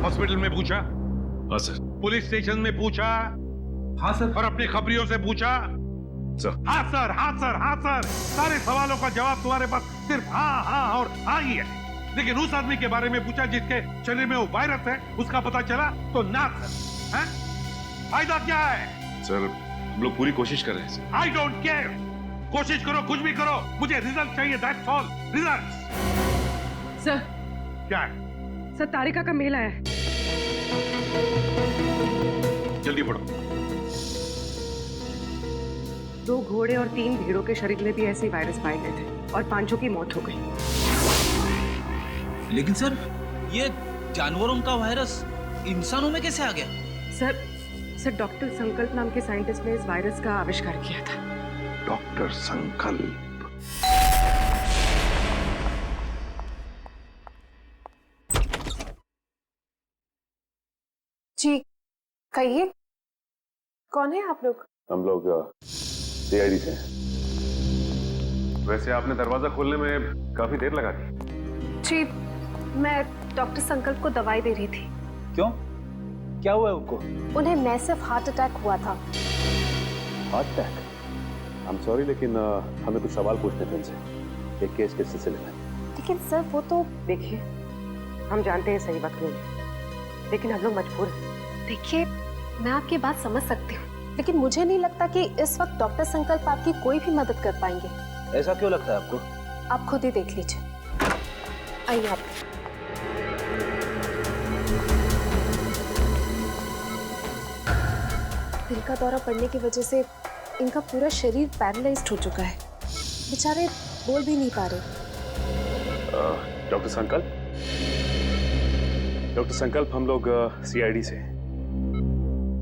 Hospital में पूछा? हाँ सर। पुलिस स्टेशन में पूछा? हाँ सर। और अपने खबरियों से पूछा? सर। हाँ सर, हाँ सर, हाँ सर। सारे सवालों का जवाब तुम्हारे पास सिर्फ हाँ हाँ और हाँ ही है। लेकिन उस आदमी के बारे में पूछा जिसके शरीर में वो वायरस है, उसका पता चला तो ना सर। हैं? फायदा क्या है? सर हम लोग पूरी कोशिश कर रहे हैं सर। I don't care. कोशिश करो, कुछ भी करो, मुझे रिजल्ट चाहिए, दैट्स ऑल। रिजल्ट। सर। क्या है? सर, तारिका का मेल आया है। जल्दी पढ़ो। 2 घोड़े और 3 भेड़ों के शरीर में भी ऐसे ही वायरस पाए गए थे और 5 की मौत हो गई। लेकिन सर, ये जानवरों का वायरस इंसानों में कैसे आ गया? सर डॉक्टर संकल्प नाम के साइंटिस्ट ने इस वायरस का आविष्कार किया था। डॉक्टर संकल्प। जी कहिए, कौन है आप लोग? हम लोग सीआईडी से हैं। वैसे आपने दरवाजा खोलने में काफी देर लगा दी। जी मैं डॉक्टर संकल्प को दवाई दे रही थी। क्यों? क्या हुआ है उनको? उन्हें मैसिव हार्ट अटैक हुआ था। Heart attack? I am sorry, लेकिन हमें कुछ सवाल पूछने थे इनसे एक केस के सिलसिले में। लेकिन सर वो तो देखिए, हम जानते हैं सही वक्त नहीं है, लेकिन हम लोग मजबूर हैं। देखिए, मैं आपकी बात समझ सकती हूँ, लेकिन मुझे नहीं लगता कि इस वक्त डॉक्टर संकल्प आपकी कोई भी मदद कर पाएंगे। ऐसा क्यों लगता है आपको? आप खुद ही देख लीजिए। आइए आप। दिल का दौरा पड़ने की वजह से इनका पूरा शरीर पैरालाइज्ड हो चुका है। बेचारे बोल भी नहीं पा रहे। डॉक्टर संकल्प, हम लोग सीआईडी से हैं।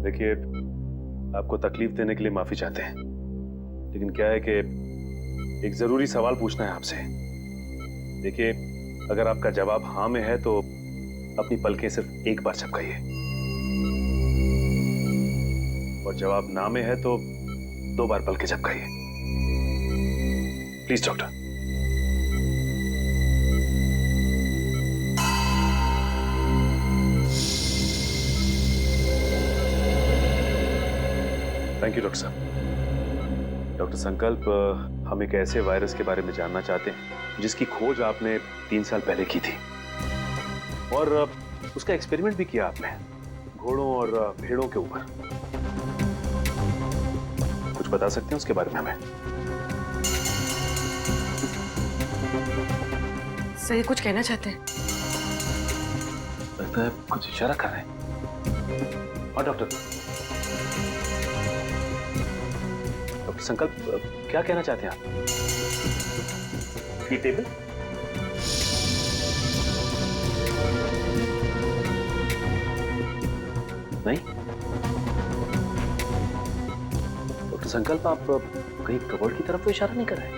देखिए, आपको तकलीफ देने के लिए माफी चाहते हैं, लेकिन क्या है कि एक जरूरी सवाल पूछना है आपसे। देखिए, अगर आपका जवाब हाँ में है तो अपनी पलकें सिर्फ एक बार झपकाइए, और जवाब ना में है तो 2 बार पलकें झपकाइए। Please doctor. Thank you doctor साहब। डॉक्टर संकल्प, हम एक ऐसे वायरस के बारे में जानना चाहते हैं जिसकी खोज आपने 3 साल पहले की थी, और उसका एक्सपेरिमेंट भी किया आपने घोड़ों और भेड़ों के ऊपर। कुछ बता सकते हैं उसके बारे में हमें? सही कुछ कहना चाहते हैं? लगता है कुछ इशारा कर रहे हैं। और डॉक्टर संकल्प, क्या कहना चाहते हैं आप? ये टेबल? नहीं डॉक्टर संकल्प, आप कहीं कबर्ड की तरफ तो इशारा नहीं कर रहे हैं?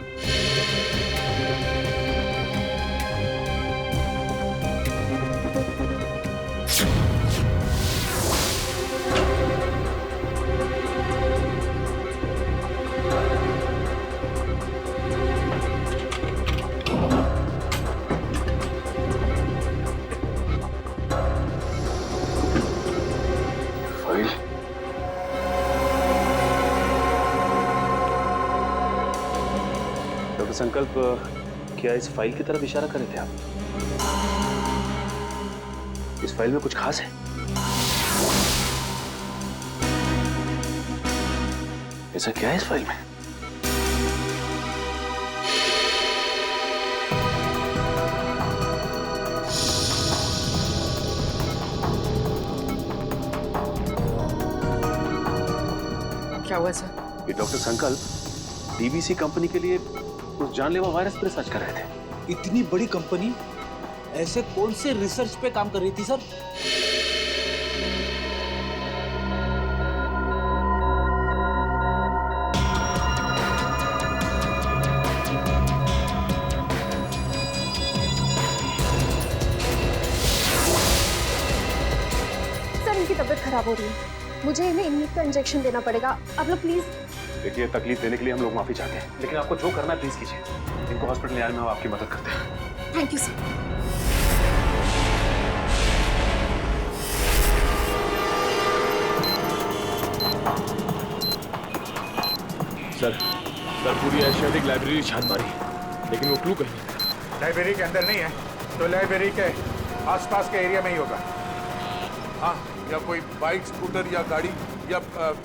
संकल्प, क्या इस फाइल की तरफ इशारा कर रहे थे आप? इस फाइल में कुछ खास है? ऐसा क्या है इस फाइल में? क्या हुआ सर? ये डॉक्टर संकल्प डीवीसी कंपनी के लिए उस जानलेवा वायरस पर रिसर्च कर रहे थे। इतनी बड़ी कंपनी ऐसे कौन से रिसर्च पे काम कर रही थी सर? सर इनकी तबीयत खराब हो रही है, मुझे इन्हें इम्यून का इंजेक्शन देना पड़ेगा। आप लोग प्लीज। देखिए, तकलीफ देने के लिए हम लोग माफी चाहते हैं, लेकिन आपको जो करना है प्लीज कीजिए। इनको हॉस्पिटल ले आने में हम आपकी मदद करते हैं। Thank you sir. सर पूरी एशियाटिक लाइब्रेरी छान मारी, लेकिन वो क्लू कहीं नहीं। लाइब्रेरी के अंदर नहीं है तो लाइब्रेरी के आसपास के एरिया में ही होगा। हाँ, या कोई बाइक, स्कूटर या गाड़ी या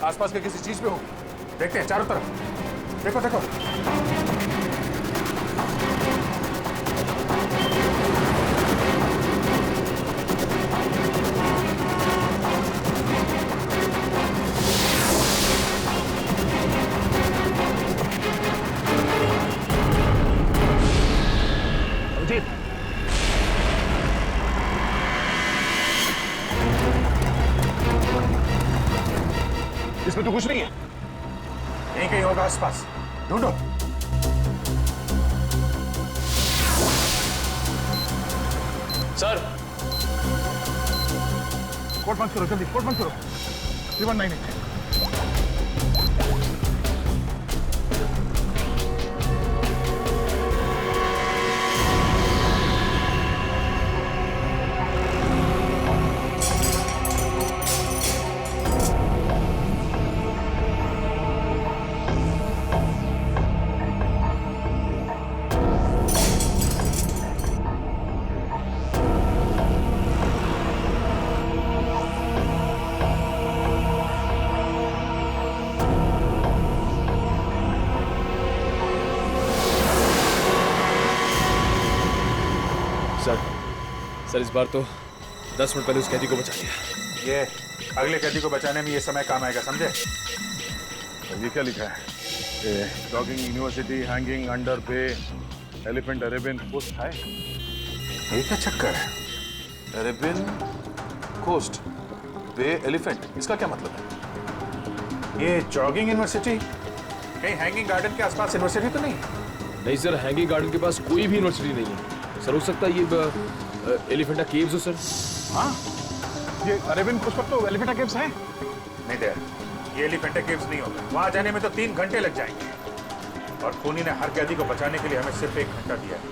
आसपास के किसी चीज पे होगी। देखते हैं चारों तरफ, देखो देखो। इसमें तो कुछ नहीं है। यहीं कहीं होगा आसपास, ढूंढो। सर कोट बंद करो, जल्दी कोट बंद करो। 3198। सर इस बार तो 10 मिनट पहले उस कैदी को बचा लिया। ये अगले कैदी को बचाने में ये समय काम आएगा, समझे? ये क्या लिखा है? जॉगिंग यूनिवर्सिटी, हैंगिंग अंडर बे, एलिफेंट अरेबियन कोस्ट है। ये क्या चक्कर है? अरेबियन कोस्ट, बे, एलिफेंट, इसका क्या मतलब है? ये जॉगिंग यूनिवर्सिटी कहीं हैंगिंग गार्डन के आसपास यूनिवर्सिटी तो नहीं? नहीं सर, हैंगिंग गार्डन के पास कोई भी यूनिवर्सिटी नहीं है सर। हो सकता है ये एलिफेंटा केव्स हो सर। हाँ, ये अरेबियन कोस्ट पर तो एलिफेंटा केव्स है। नहीं दे, ये एलिफेंटा केव्स नहीं होगा। वहां जाने में तो 3 घंटे लग जाएंगे, और खूनी ने हर कैदी को बचाने के लिए हमें सिर्फ 1 घंटा दिया है।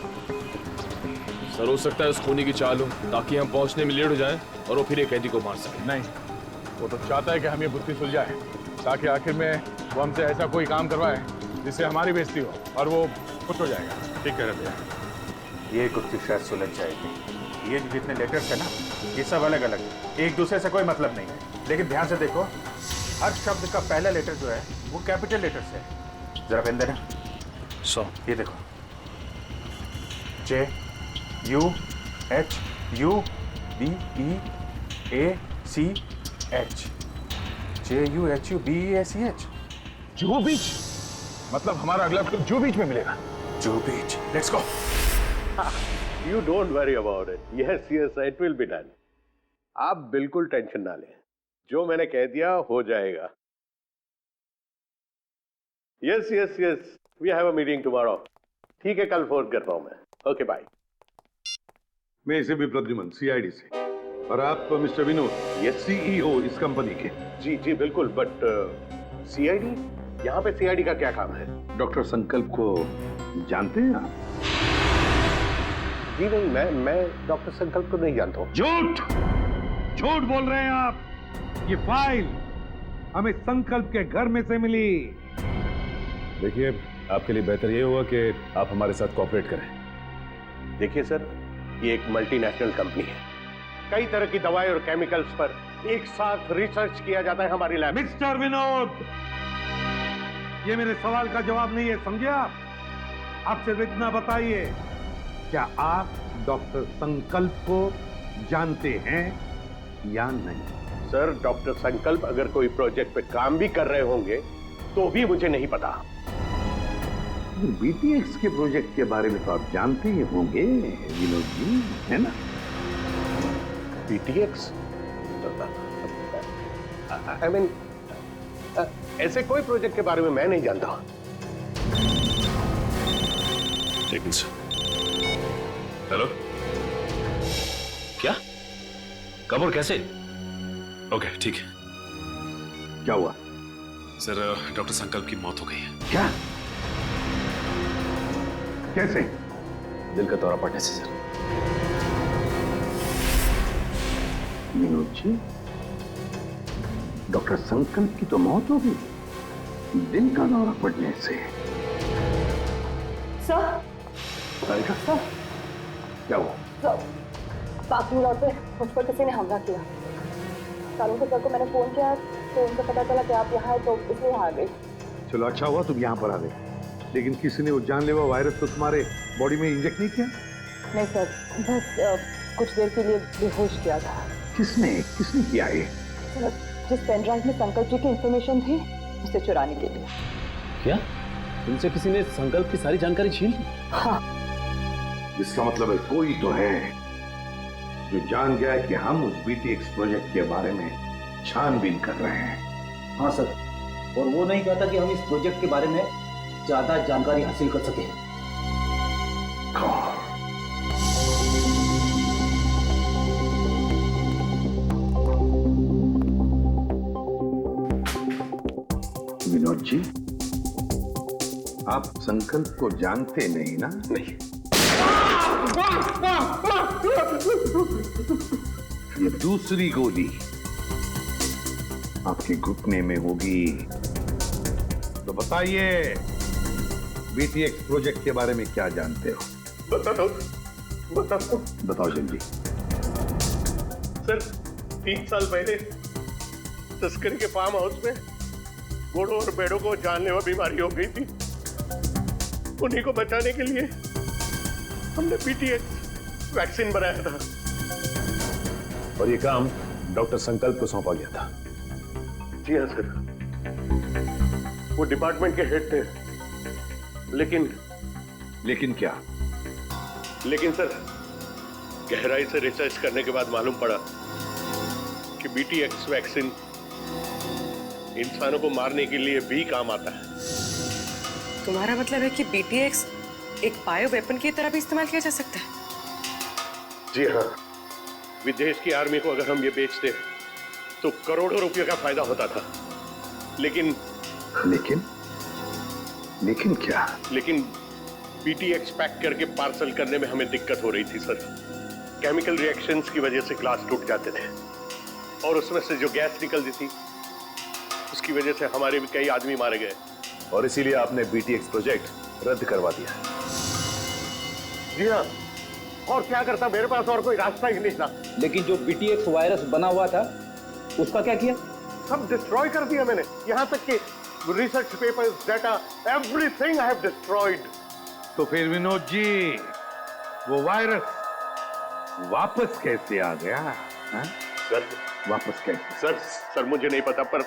सर हो सकता है उस खूनी की चाल हो ताकि हम पहुंचने में लेट हो जाएं और वो फिर एक कैदी को मार सके। नहीं, वो तो चाहता है कि हम ये बुद्धि सुलझाए ताकि आखिर में वो हमसे ऐसा कोई काम करवाए जिससे हमारी बेइज्जती हो और वो खुश हो जाएगा। ठीक कह रहे थे, ये कुर्सी शायद सुलझ जाएगी। ये जितने लेटर्स है ना, ये सब अलग अलग, एक दूसरे से कोई मतलब नहीं है। लेकिन ध्यान से देखो, हर शब्द का पहला लेटर जो है वो कैपिटल लेटर से है। जरा पेन देना। ये देखो, J U H U B E A C H, J U H U B E A C H। Juhu बीच, मतलब हमारा अगला ट्रिप जुहू बीच में मिलेगा। Juhu beach, let's go. You don't worry about it. Yes, yes, it will be done. आप बिल्कुल tension ना लें, जो मैंने कह दिया हो जाएगा। Yes, yes, yes. We have a meeting tomorrow. ठीक है, कल फोन करता हूं मैं। Okay, bye. मैं इसे भी प्रद्युमन, CID से, और आप मिस्टर विनोद, Yes. CEO इस कंपनी के। जी जी बिल्कुल, बट CID, यहाँ पे CID का क्या काम है? डॉक्टर संकल्प को जानते हैं आप? जी नहीं, मैं डॉक्टर संकल्प को नहीं जानता हूँ। झूठ बोल रहे हैं आप। ये फाइल हमें संकल्प के घर में से मिली। देखिए, आपके लिए बेहतर ये होगा कि आप हमारे साथ कोऑपरेट करें। देखिए सर, ये एक मल्टीनेशनल कंपनी है। कई तरह की दवाई और केमिकल्स पर एक साथ रिसर्च किया जाता है हमारी लैब। मिस्टर विनोद, ये मेरे सवाल का जवाब नहीं है, समझे आप? आप सिर्फ इतना बताइए, क्या आप डॉक्टर संकल्प को जानते हैं या नहीं? सर, डॉक्टर संकल्प अगर कोई प्रोजेक्ट पे काम भी कर रहे होंगे तो भी मुझे नहीं पता। BTX के प्रोजेक्ट के बारे में तो आप जानते ही होंगे विनोद जी, है ना? BTX? I mean, ऐसे कोई प्रोजेक्ट के बारे में मैं नहीं जानता। हेलो, क्या? कब और कैसे? ओके, ठीक है। क्या हुआ? सर, डॉक्टर संकल्प की मौत हो गई है। क्या? कैसे? दिल का दौरा पड़ने से सर। विनोद जी, डॉक्टर संकल्प की तो मौत हो गई, दिल का दौरा पड़ने से। सर सारिका, क्या हुआ? सर पार्किंग लॉट पे मुझ पर किसी ने हमला किया। सालून सर को मैंने फोन किया तो उनसे पता चला कि आप यहाँ हैं, तो इसलिए यहाँ आ गई। चलो अच्छा हुआ तुम यहाँ पर आ गए, लेकिन किसी ने वो जानलेवा वायरस तो तुम्हारे बॉडी में इंजेक्ट नहीं किया? नहीं सर, बस कुछ देर के लिए बेहोश किया था। किसने किसने किया ये? सर, जिस पेन ड्राइव में संकल्प जी की इंफॉर्मेशन थी उसे चुराने के लिए। क्या तुमसे किसी ने संकल्प की सारी जानकारी छीन ली? हाँ। इसका मतलब है कोई तो है जो जान गया है कि हम उस बीटीएक्स प्रोजेक्ट के बारे में छानबीन कर रहे हैं। हाँ सर, और वो नहीं चाहता कि हम इस प्रोजेक्ट के बारे में ज्यादा जानकारी हासिल कर सकें। विनोद जी, आप संकल्प को जानते नहीं ना? नहीं। ये दूसरी गोली आपके घुटने में होगी। तो बताइए, बीटीएक्स प्रोजेक्ट के बारे में क्या जानते हो? बताओ जल्दी। सर, 3 साल पहले तस्करी के फार्म हाउस में घोड़ों और भेड़ों को जानलेवा बीमारी हो गई थी। उन्हीं को बचाने के लिए हमने बीटीएक्स वैक्सीन बनाया था। और ये काम डॉक्टर संकल्प को सौंपा गया था। जी हाँ सर, वो डिपार्टमेंट के हेड थे। लेकिन क्या? लेकिन सर, गहराई से रिसर्च करने के बाद मालूम पड़ा कि बीटीएक्स वैक्सीन इंसानों को मारने के लिए भी काम आता है। तुम्हारा मतलब है कि बीटीएक्स एक बायो वेपन की तरह भी इस्तेमाल किया जा सकता है? जी हाँ, विदेश की आर्मी को अगर हम ये बेचते तो करोड़ों रुपए का फायदा होता था। लेकिन क्या? लेकिन बीटीएक्स पैक करके पार्सल करने में हमें दिक्कत हो रही थी सर। केमिकल रिएक्शंस की वजह से ग्लास टूट जाते थे और उसमें से जो गैस निकलती थी उसकी वजह से हमारे भी कई आदमी मारे गए। और इसीलिए आपने बीटीएक्स प्रोजेक्ट रद्द करवा दिया। जी हाँ, और क्या करता, मेरे पास और कोई रास्ता ही नहीं था। लेकिन जो बीटीएक्स वायरस बना हुआ था उसका क्या किया? सब डिस्ट्रॉय कर दिया मैंने, यहाँ तक कि research papers, data, everything I have destroyed. तो फिर विनोद जी, वो वायरस वापस कैसे आ गया? हा? सर, वापस कैसे? सर मुझे नहीं पता, पर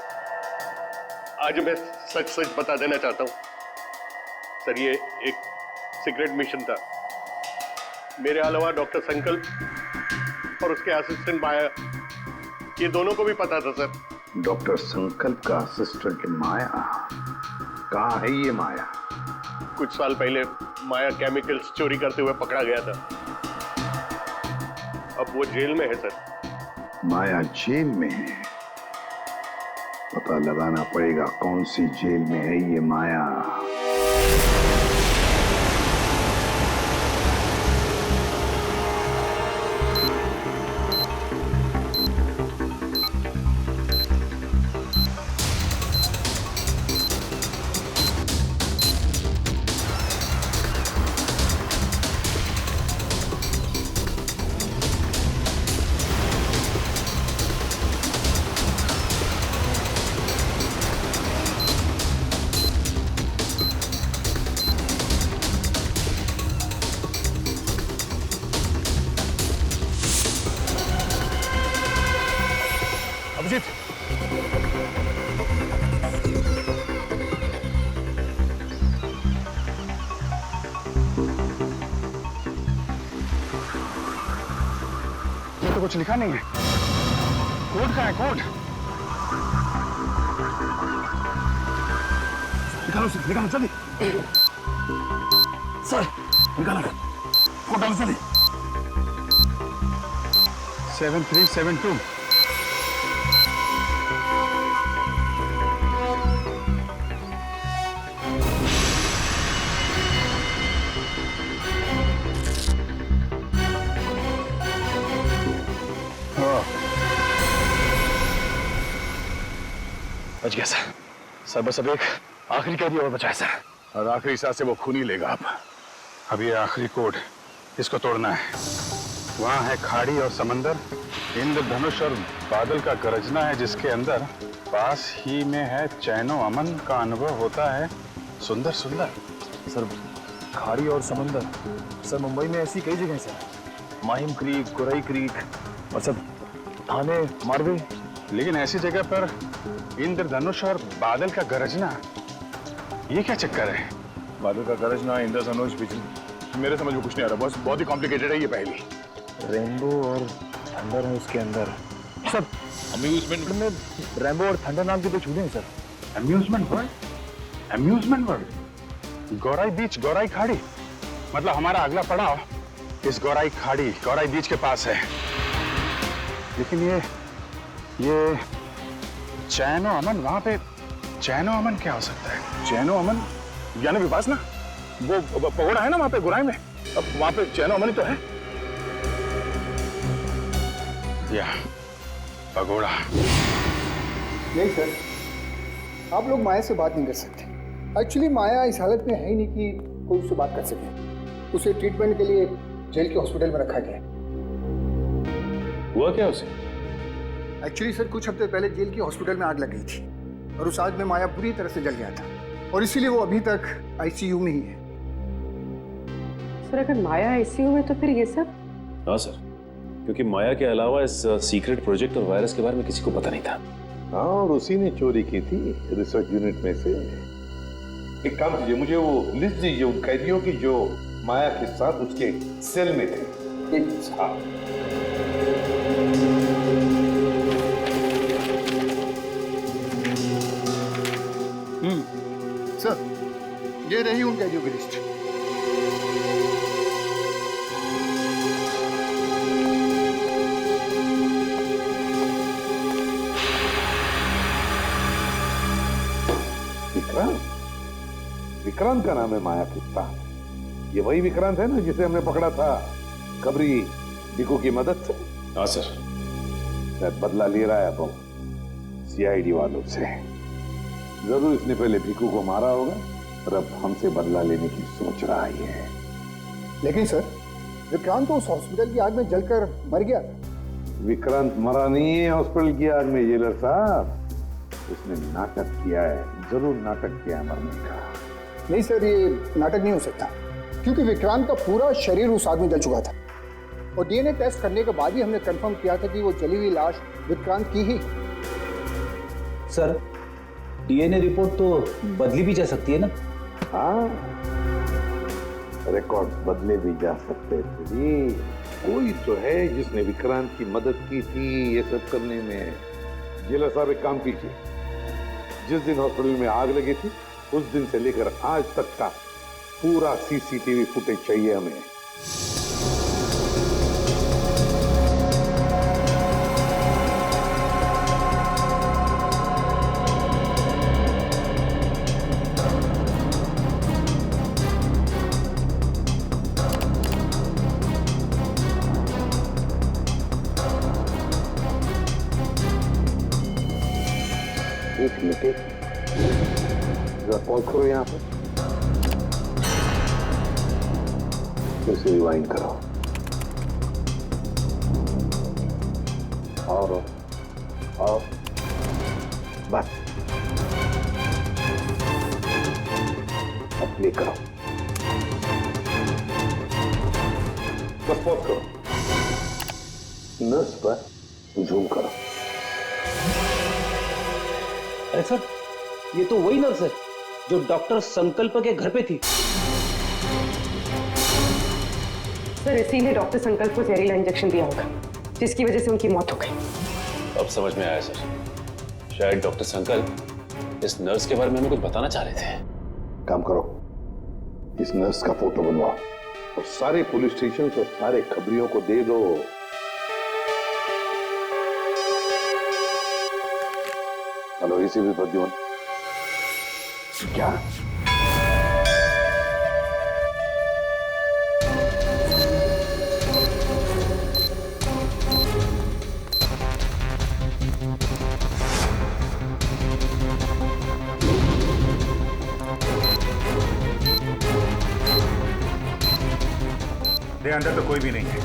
आज मैं सच बता देना चाहता हूं। सर, ये एक सीक्रेट मिशन था। मेरे अलावा डॉक्टर संकल्प और उसके असिस्टेंट माया, ये दोनों को भी पता था सर। डॉक्टर संकल्प का असिस्टेंट माया? कहाँ है ये माया? कुछ साल पहले माया केमिकल्स चोरी करते हुए पकड़ा गया था। अब वो जेल में है सर। माया जेल में है? पता लगाना पड़ेगा कौन सी जेल में है ये माया। अभिजीत, ये तो कुछ लिखा नहीं है। कोड का है, कोड। निकालो उसे, निकालो जल्दी। सर, निकालो कोड, डालो जल्दी। 7372। बच गया सर। बस अब एक आखिरी कैदी और बचा है सर, और आखिरी सांस से वो खून ही लेगा अब ये आखिरी कोड, इसको तोड़ना है। वहाँ है खाड़ी और समंदर, इंद्रधनुष और बादल का गरजना है जिसके अंदर पास ही में है चैनो अमन का अनुभव होता है सुंदर सुंदर। सर खाड़ी और समंदर, सर मुंबई में ऐसी कई जगह हैं सर, माहिम क्रीक, गुराई क्रीक और सब थाने, मारवे। लेकिन ऐसी जगह पर इंद्रधनुष और बादल का गरजना, ये क्या चक्कर है? बादल का गरजना, इंद्रधनुष, बिजली, मेरे समझ में कुछ नहीं आ रहा बॉस, बहुत ही कॉम्प्लिकेटेड है ये पहली। रेनबो और थंडर है उसके अंदर सर। अम्यूजमेंट में रेनबो और थंडर नाम के दो चूहे हैं sir. Amusement world, amusement world, Gorai beach, Gorai खाड़ी, मतलब हमारा अगला पड़ाव इस गौराई खाड़ी, गौराई बीच के पास है। लेकिन ये चैनो अमन, वहां पे चैनो अमन क्या हो सकता है? चैनो अमन यानी विपासना, वो पगोड़ा है ना वहां पे गुराई में, अब वहां पे चैनो अमन ही तो है। या पगोड़ा। नहीं सर, आप लोग माया से बात नहीं कर सकते। एक्चुअली माया इस हालत में है ही नहीं कि कोई उससे बात कर सके। उसे ट्रीटमेंट के लिए जेल के हॉस्पिटल में रखा गया। हुआ क्या उसे? एक्चुअली सर कुछ हफ्ते पहले जेल के हॉस्पिटल में आग लग गई थी और उस आग में माया पूरी तरह से जल गया था और इसीलिए वो अभी तक आईसीयू में ही है। सर अगर माया आईसीयू में तो फिर ये सब? हाँ सर, क्योंकि माया के अलावा इस सीक्रेट प्रोजेक्ट और वायरस के बारे में किसी को पता नहीं था। हाँ, और उसी ने चोरी की थी रिसर्च यूनिट में से। एक काम कीजिए, मुझे वो लिस्ट दीजिए उन कैदियों की जो माया के साथ उसके सेल में थे। हाँ। सर ये रही उन कैदियों की लिस्ट। विक्रांत का नाम है माया के साथ। ये वही विक्रांत है ना जिसे हमने पकड़ा था खबरी भिकू की मदद से? हाँ सर। शायद बदला ले रहा है अब सीआईडी वालों से। जरूर इसने पहले भिकू को मारा होगा और अब हमसे बदला लेने की सोच रहा है। लेकिन सर विक्रांत तो उस हॉस्पिटल की आग में जलकर मर गया था। विक्रांत मरा नहीं है हॉस्पिटल की आग में जेलर साहब, उसने नाटक किया है, जरूर नाटक किया है मरने का। नहीं सर, ये नाटक नहीं हो सकता क्योंकि विक्रांत का पूरा शरीर उस आग में जल चुका था और डीएनए टेस्ट करने के बाद ही हमने कंफर्म किया था कि वो जली हुई लाश विक्रांत की ही। सर डीएनए रिपोर्ट तो बदली भी जा सकती है ना? हाँ, रिकॉर्ड बदले भी जा सकते थे। कोई तो है जिसने विक्रांत की मदद की थी ये सब करने में। जेलर साहब एक काम कीजिए, जिस दिन हॉस्पिटल में आग लगी थी उस दिन से लेकर आज तक का पूरा सीसीटीवी फुटेज चाहिए हमें। एक मिनट, पॉज करो यहाँ पे, फिर से रिवाइंड करो और बस अब प्ले करो, बस पॉज करो, नर्स पर जूम करो। अरे सर ये तो वही नर्स है जो डॉक्टर संकल्प के घर पे थी। सर इसीलिए डॉक्टर संकल्प को जहरीला इंजेक्शन दिया होगा जिसकी वजह से उनकी मौत हो गई। अब समझ में आया सर, शायद डॉक्टर संकल्प इस नर्स के बारे में हमें कुछ बताना चाह रहे थे। काम करो, इस नर्स का फोटो बनवाओ और सारे पुलिस स्टेशन और सारे खबरियों को दे दो। हेलो, इसी भी प्रद्युमन क्या? अंदर तो कोई भी नहीं है।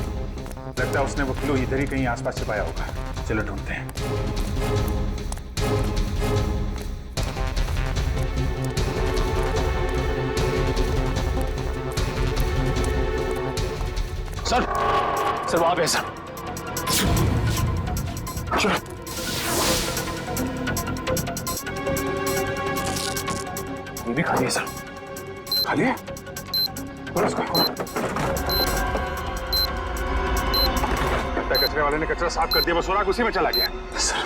लगता है उसने वो क्लू इधर ही कहीं आसपास छिपाया होगा। चलो ढूंढते हैं। सर वहां पे है सर। चलो ये भी खाली है सर। खाली है? खोलो इसको। कचरे वाले ने कचरा साफ कर दिया, वो सुराग उसी में चला गया। सर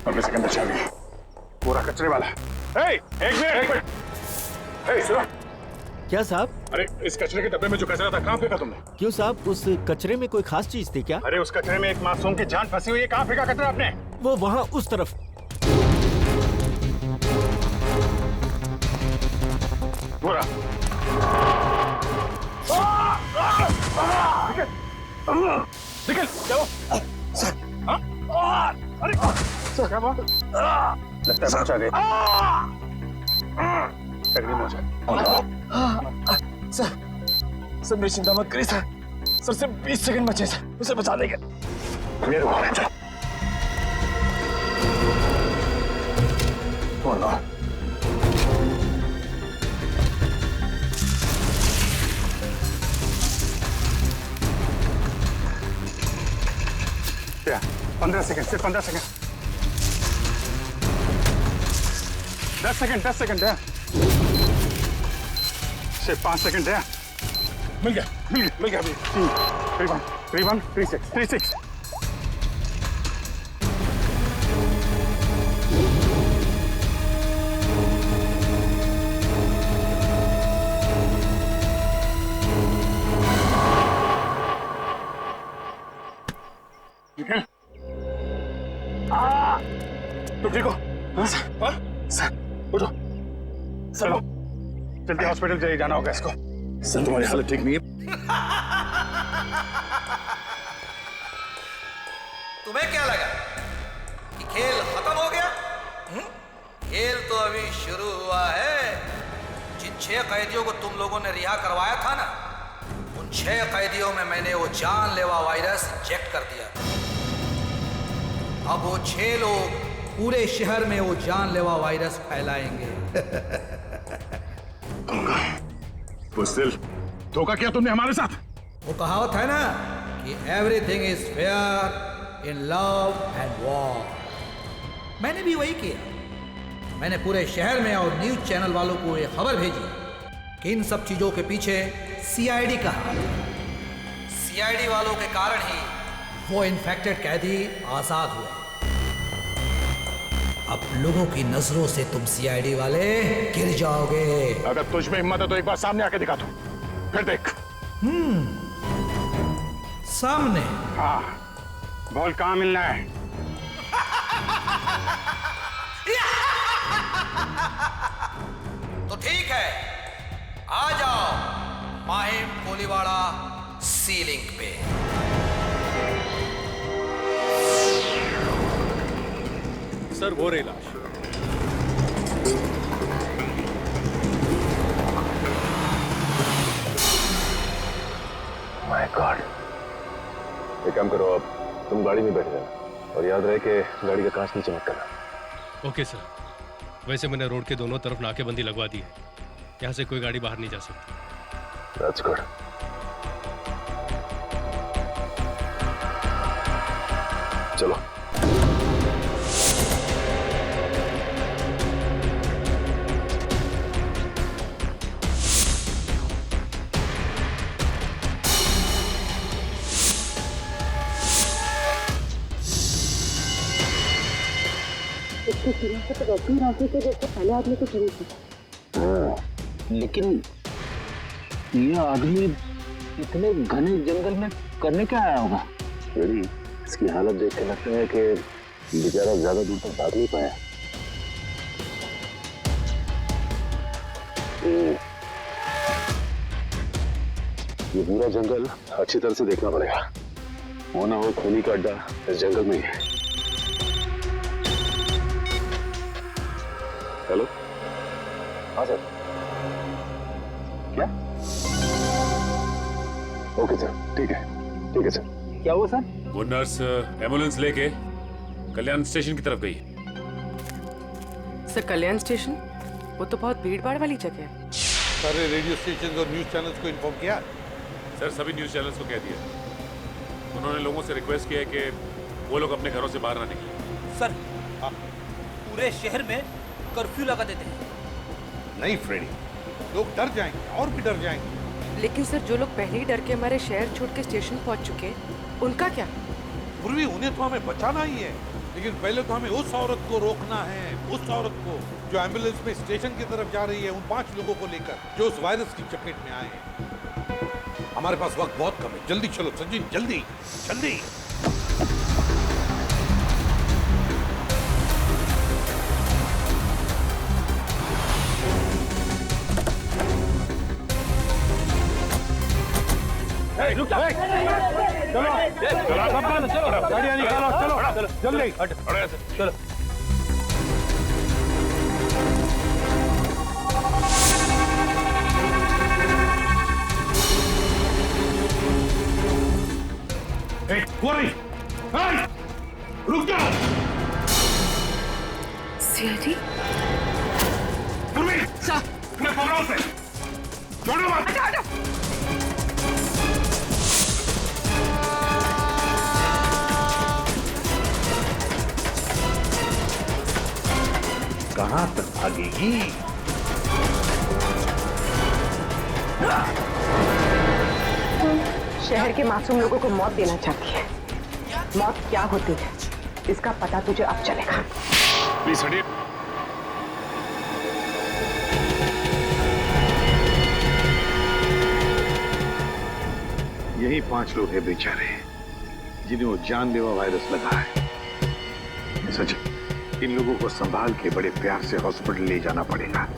अब इसके अंदर चाबी, पूरा कचरे वाला। एक मिनट। सुनो। क्या साहब? अरे इस कचरे के डब्बे में जो कचरा था कहाँ फेंका तुमने? क्यों साहब, उस कचरे में कोई खास चीज थी क्या? अरे उस कचरे में एक मासूम की जान फंसी हुई है, कहाँ फेंका कचरा आपने? वो वहाँ उस तरफ। पूरा निकल चलो। अरे क्या बात? लगता है पहुंचा गए। तकलीफ हो जाए। सर मेरी चिंता मत करिए सर। सर सिर्फ 20 सेकंड बचे सर, उसे बचा देंगे। मेरे को चल। क्या 15 सेकंड, सिर्फ 15 सेकंड। 10 सेकंड है। सिर्फ 5 सेकंड है। मिल गया अभी। 3-1 3-6 तुम ठीक हो? सर उठो। चलो जल्दी हॉस्पिटल चले जाना होगा इसको। सर तुम्हारी हालत ठीक नहीं है। तुम्हें क्या लगा कि खेल खत्म हो गया? खेल तो अभी शुरू हुआ है। जिन 6 कैदियों को तुम लोगों ने रिहा करवाया था ना, उन 6 कैदियों में मैंने वो जानलेवा वायरस इंजेक्ट कर दिया। अब वो 6 लोग पूरे शहर में वो जानलेवा वायरस फैलाएंगे। बुज़दिल, धोखा किया तुमने हमारे साथ। वो कहावत है ना कि everything is fair in love and war. मैंने भी वही किया। मैंने पूरे शहर में और न्यूज चैनल वालों को ये खबर भेजी कि इन सब चीजों के पीछे सीआईडी का हाथ है। सीआईडी वालों के कारण ही वो इन्फेक्टेड कैदी आजाद हुए। अब लोगों की नजरों से तुम सीआईडी वाले गिर जाओगे। अगर तुझ में हिम्मत है तो एक बार सामने आके दिखा दो, फिर देख। सामने? हाँ, बोल कहाँ मिलना है? तो ठीक है, आ जाओ माहिम कोलीवाड़ा सीलिंग पे। सर वो रही लाश। My God. एक काम करो, अब तुम गाड़ी में बैठ जाना और याद रहे कि गाड़ी का कांच नीचे मत करना। Okay sir. वैसे मैंने रोड के दोनों तरफ नाकेबंदी लगवा दी है, यहाँ से कोई गाड़ी बाहर नहीं जा सकती। That's good. चलो। इसके सिरों से तो वैसे ही रास्ते थे जैसे पहले आदमी को चली थी। लेकिन ये आदमी इतने घने जंगल में करने क्या आया होगा? इसकी हालत देख के लगता है कि बेचारा ज्यादा दूर तक भाग नहीं पाया। ये पूरा जंगल अच्छी तरह से देखना पड़ेगा, वो ना हो खूनी का अड्डा इस जंगल में ही है। हेलो? हाँ सर। क्या? ओके सर, ठीक है सर। क्या हुआ सर? वो नर्स एम्बुलेंस लेके कल्याण स्टेशन की तरफ गई। सर कल्याण स्टेशन वो तो बहुत भीड़ भाड़ वाली जगह है। सारे रेडियो स्टेशन और न्यूज चैनल्स को इन्फॉर्म किया? सर सभी न्यूज चैनल्स को कह दिया। उन्होंने लोगों से रिक्वेस्ट किया है कि वो लोग अपने घरों से बाहर ना निकलें। सर पूरे शहर में कर्फ्यू लगा देते हैं। नहीं फ्रेडी, लोग डर जाएंगे और भी डर जाएंगे। लेकिन सर जो लोग पहले ही डर के हमारे शहर छोड़ के स्टेशन पहुंच चुके हैं उनका क्या? पूर्वी उन्हें तो हमें बचाना ही है, लेकिन पहले तो हमें उस औरत को रोकना है, उस औरत को जो एम्बुलेंस में स्टेशन की तरफ जा रही है, उन 5 लोगों को लेकर जो उस वायरस की चपेट में आए हैं। हमारे पास वक्त बहुत कम है, जल्दी चलो सचिन, जल्दी जल्दी। चलो गाड़ियाँ निकालो, चलो जल्दी चलो। रुक जाओ। सीआईडी पूर्वी अपने पकड़ो से छोड़ो मत। कहां तक भागेगी? शहर के मासूम लोगों को मौत देना चाहती है। मौत क्या होती है इसका पता तुझे अब चलेगा। प्लीज हटिए। यही 5 लोग हैं बेचारे जिन्हें वो जानलेवा वायरस लगा है। सचिन, इन लोगों को संभाल के बड़े प्यार से हॉस्पिटल ले जाना पड़ेगा।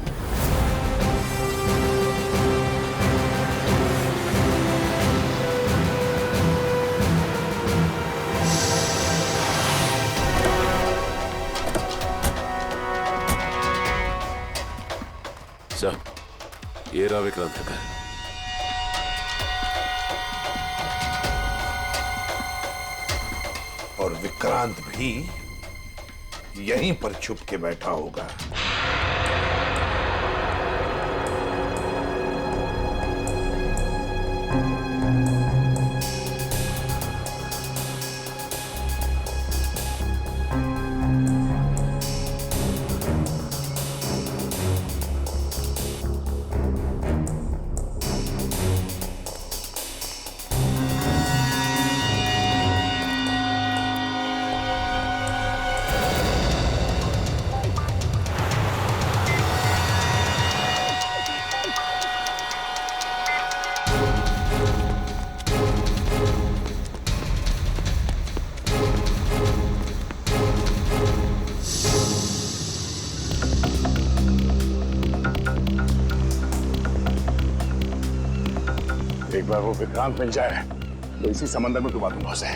सर, ये रहा विक्रांत का घर। और विक्रांत भी यहीं पर छुप के बैठा होगा। एक बार वो विक्रांत मिल जाए तो इसी समंदर में डुबा दूंगा उसे।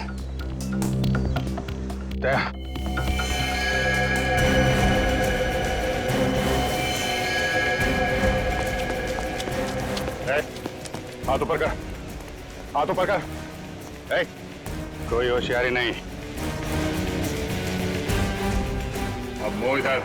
हाथ ऊपर कर, हाथ ऊपर कर। कोई होशियारी नहीं। अब मुंह इधर।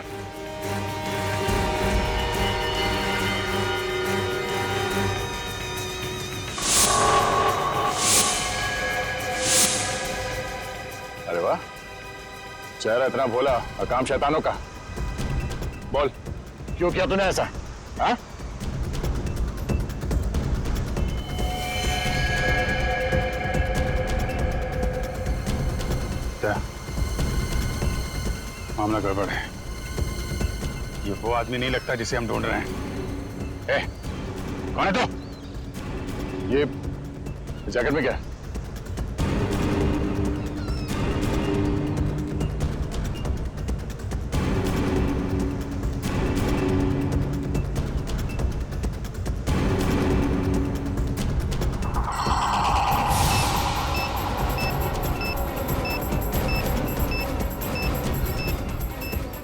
अरे वाह, चेहरा इतना भोला और काम शैतानों का। बोल, क्यों किया तूने ऐसा? हाँ? मामला गड़बड़ है। ये वो आदमी नहीं लगता जिसे हम ढूंढ रहे हैं। कौन है तो? ये जैकेट में क्या है?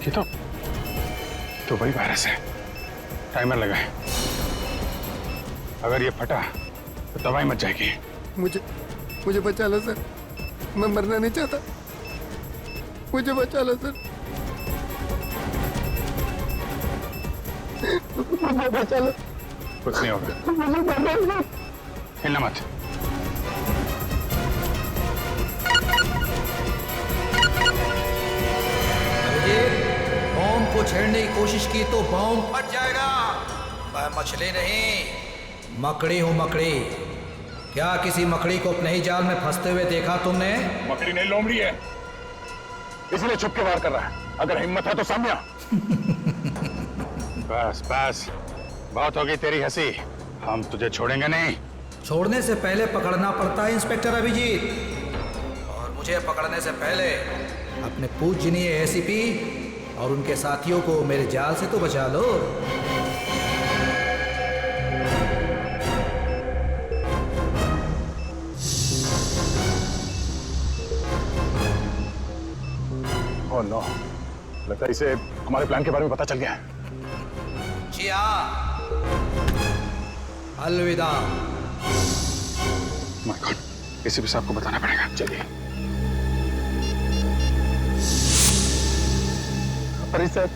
ये तो वही वायरस है। टाइमर लगा है। अगर ये फटा तो तबाही मच जाएगी। मुझे बचा लो सर, मैं मरना नहीं चाहता, मुझे बचा लो सर, मुझे बचा लो। कुछ नहीं होगा, हिलना मत। बॉम्ब को छेड़ने की कोशिश की तो बॉम्ब फट जाएगा। मैं मछली नहीं, मकड़ी हूँ, मकड़ी। क्या किसी मकड़ी को अपने ही जाल में फंसते हुए देखा तुमने? मकड़ी नहीं, लोमड़ी है, इसलिए छुप के वार कर रहा है। अगर हिम्मत है तो सामने आ। बस बस, बहुत होगी तेरी हंसी, हम तुझे छोड़ेंगे नहीं। छोड़ने से पहले पकड़ना पड़ता है इंस्पेक्टर अभिजीत, और मुझे पकड़ने से पहले अपने पूजनीय एसीपी और उनके साथियों को मेरे जाल से तो बचा लो। ओह नो, लगता है इसे हमारे प्लान के बारे में पता चल गया है। जी हाँ, अलविदा। माय गॉड, एसीपी साहब को बताना पड़ेगा। चलिए। अरे सर,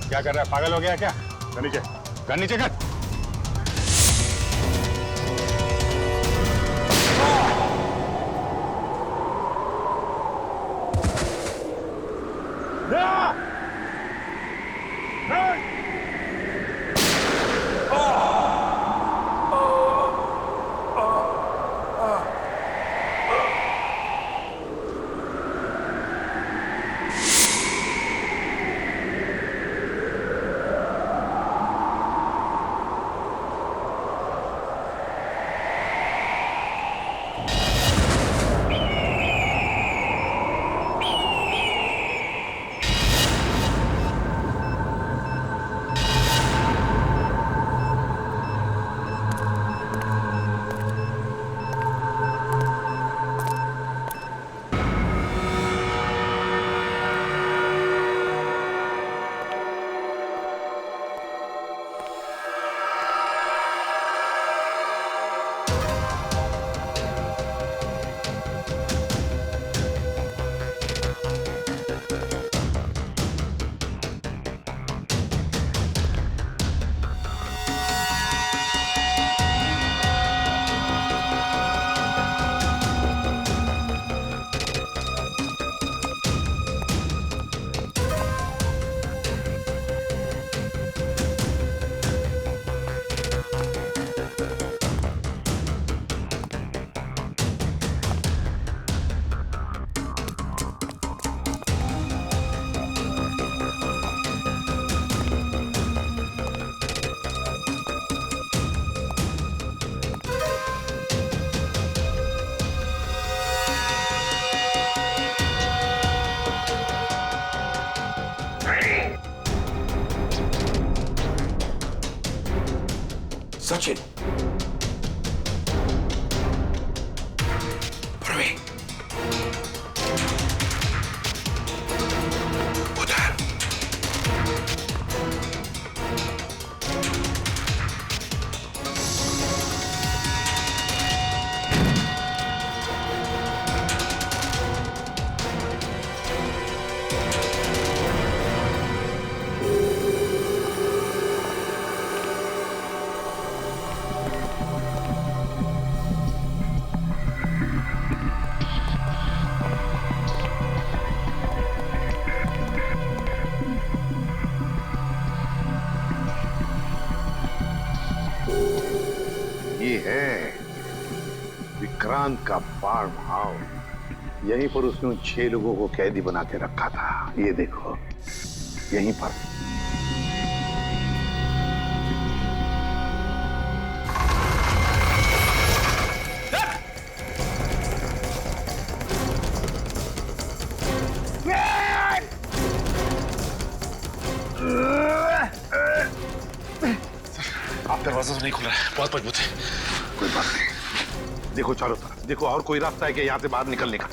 क्या कर रहा है? पागल हो गया क्या? गन नीचे, गन नीचे कर। Sachin. Praveen. उधर. ये है विक्रांत का फार्म हाउस। यहीं पर उसने उन 6 लोगों को कैदी बना के रखा था। ये देखो, यहीं पर। आप दरवाजा तो नहीं खुल रहा है, बहुत मजबूत है। कोई बात नहीं, देखो चारों तरफ, देखो और कोई रास्ता है कि यहाँ से बाहर निकलने का।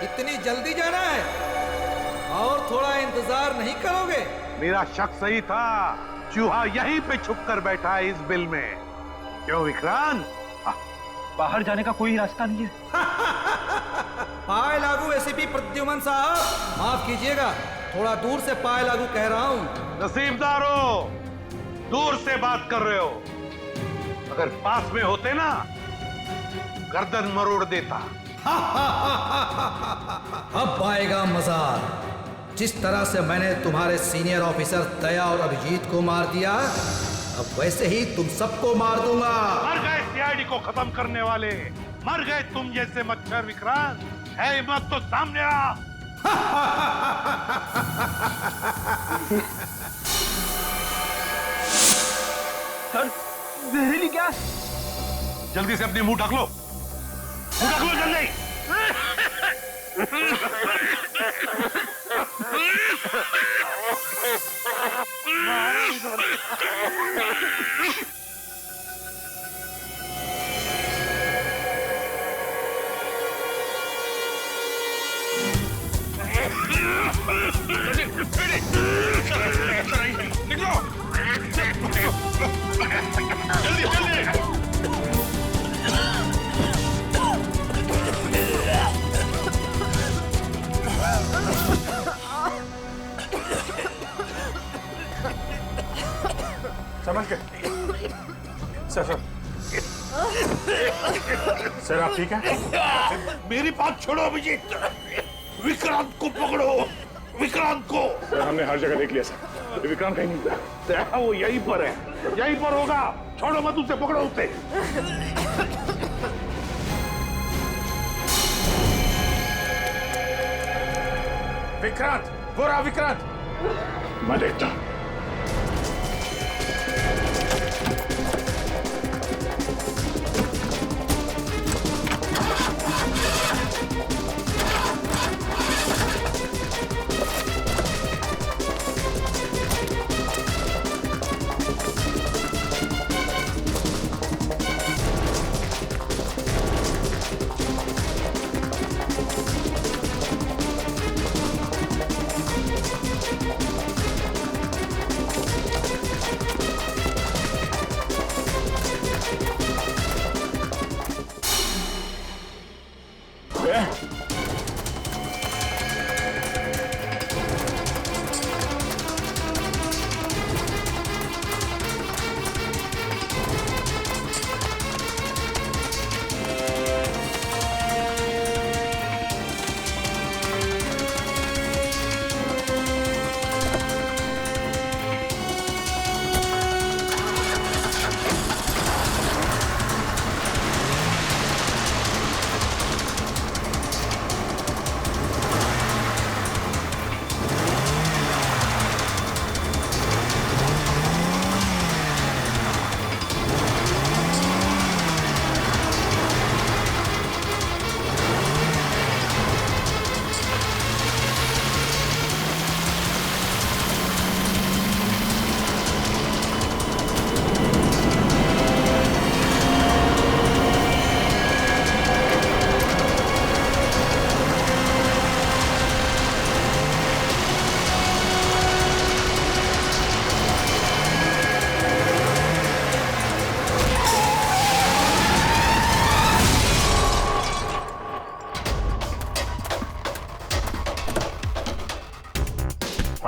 इतनी जल्दी जाना है और थोड़ा इंतजार नहीं करोगे? मेरा शक सही था, चूहा यहीं पे छुप कर बैठा है इस बिल में। क्यों विक्रांत? बाहर जाने का कोई रास्ता नहीं है। पाए लागू एसीपी प्रद्युमन साहब, माफ कीजिएगा, थोड़ा दूर से पाए लागू कह रहा हूँ। नसीबदारो, दूर से बात कर रहे हो, अगर पास में होते ना गर्दन मरोड़ देता। अब आएगा मजा। जिस तरह से मैंने तुम्हारे सीनियर ऑफिसर दया और अभिजीत को मार दिया, अब वैसे ही तुम सबको मार दूंगा। मर गए सीआईडी को खत्म करने वाले, मर गए तुम जैसे मच्छर विक्रांत। है हिम्मत तो सामने आ। सर, जहरीली गैस। जल्दी से अपनी मुंह ढक लो, मुंह ढक लो जल्दी। समझ गए? सर सर आप ठीक हैं? मेरी बात छोड़ो अभिजीत, विक्रांत को पकड़ो, विक्रांत को। सर हमने हर जगह देख लिया सर, विक्रांत कहीं नहीं मिला। वो यहीं पर है, यहीं पर होगा। छोड़ो मत उसे, पकड़ो उसे। विक्रांत, वो रहा विक्रांत। मैं देखता हूं।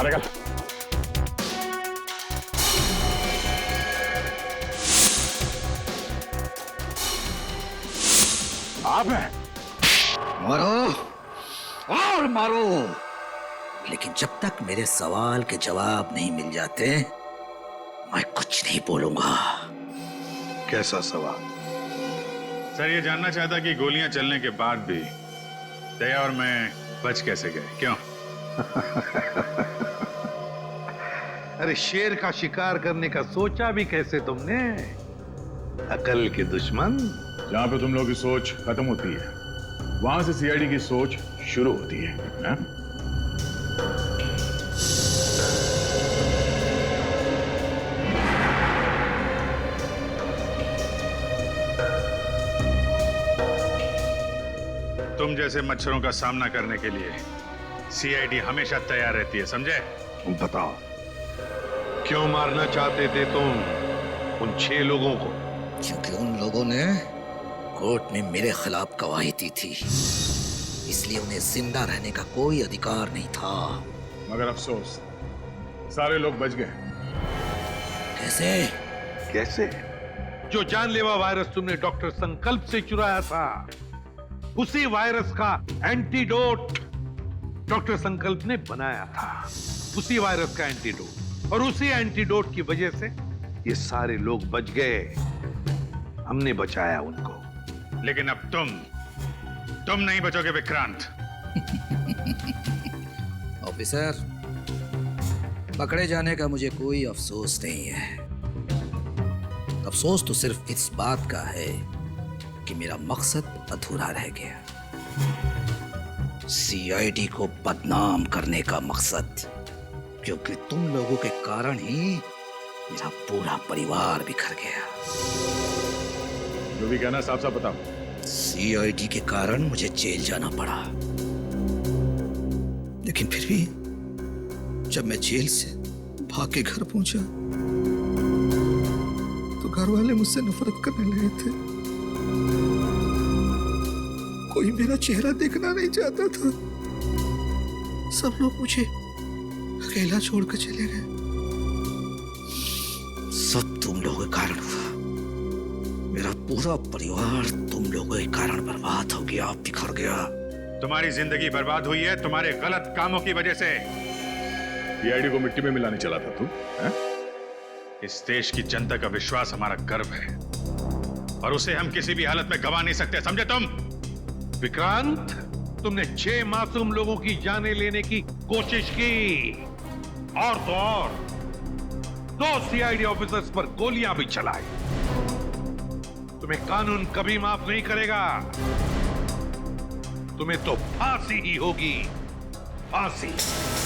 निकल। आप हैं? मारो और मारो, लेकिन जब तक मेरे सवाल के जवाब नहीं मिल जाते मैं कुछ नहीं बोलूंगा। कैसा सवाल? सर ये जानना चाहता कि गोलियां चलने के बाद भी दया और मैं बच कैसे गए, क्यों? अरे शेर का शिकार करने का सोचा भी कैसे तुमने? अकल के दुश्मन। जहां पे तुम लोगों की सोच खत्म होती है वहां से सीआईडी की सोच शुरू होती है, ना? तुम जैसे मच्छरों का सामना करने के लिए सीआईडी हमेशा तैयार रहती है, समझे? तुम बताओ, क्यों मारना चाहते थे तुम उन 6 लोगों को? क्योंकि उन लोगों ने कोर्ट में मेरे खिलाफ गवाही दी थी, इसलिए उन्हें जिंदा रहने का कोई अधिकार नहीं था। मगर अफसोस, सारे लोग बच गए। कैसे? कैसे? जो जानलेवा वायरस तुमने डॉक्टर संकल्प से चुराया था, उसी वायरस का एंटीडोट डॉक्टर संकल्प ने बनाया था। उसी वायरस का एंटीडोट, और उसी एंटीडोट की वजह से ये सारे लोग बच गए। हमने बचाया उनको। लेकिन अब तुम नहीं बचोगे विक्रांत। ऑफिसर, पकड़े जाने का मुझे कोई अफसोस नहीं है। अफसोस तो सिर्फ इस बात का है कि मेरा मकसद अधूरा रह गया। सीआईडी को बदनाम करने का मकसद, क्योंकि तुम लोगों के कारण ही मेरा पूरा परिवार बिखर गया। जो भी कहना साफ साफ बताओ। सीआईडी के कारण मुझे जेल जाना पड़ा, लेकिन फिर भी जब मैं जेल से भाग के घर पहुंचा तो घर वाले मुझसे नफरत करने लगे थे। कोई मेरा चेहरा देखना नहीं चाहता था। सब लोग मुझे अकेला छोड़कर चले गए। सब तुम लोगों के कारण हुआ। मेरा पूरा परिवार तुम लोगों के कारण बर्बाद हो गया, बिखर गया। तुम्हारी जिंदगी बर्बाद हुई है तुम्हारे गलत कामों की वजह से। सीआईडी को मिट्टी में मिलाने चला था तू, हैं? इस देश की जनता का विश्वास हमारा गर्व है, और उसे हम किसी भी हालत में गवा नहीं सकते, समझे तुम? विक्रांत, तुमने 6 मासूम लोगों की जानें लेने की कोशिश की, और तो और 2 सीआईडी ऑफिसर्स पर गोलियां भी चलाई। तुम्हें कानून कभी माफ नहीं करेगा। तुम्हें तो फांसी ही होगी, फांसी।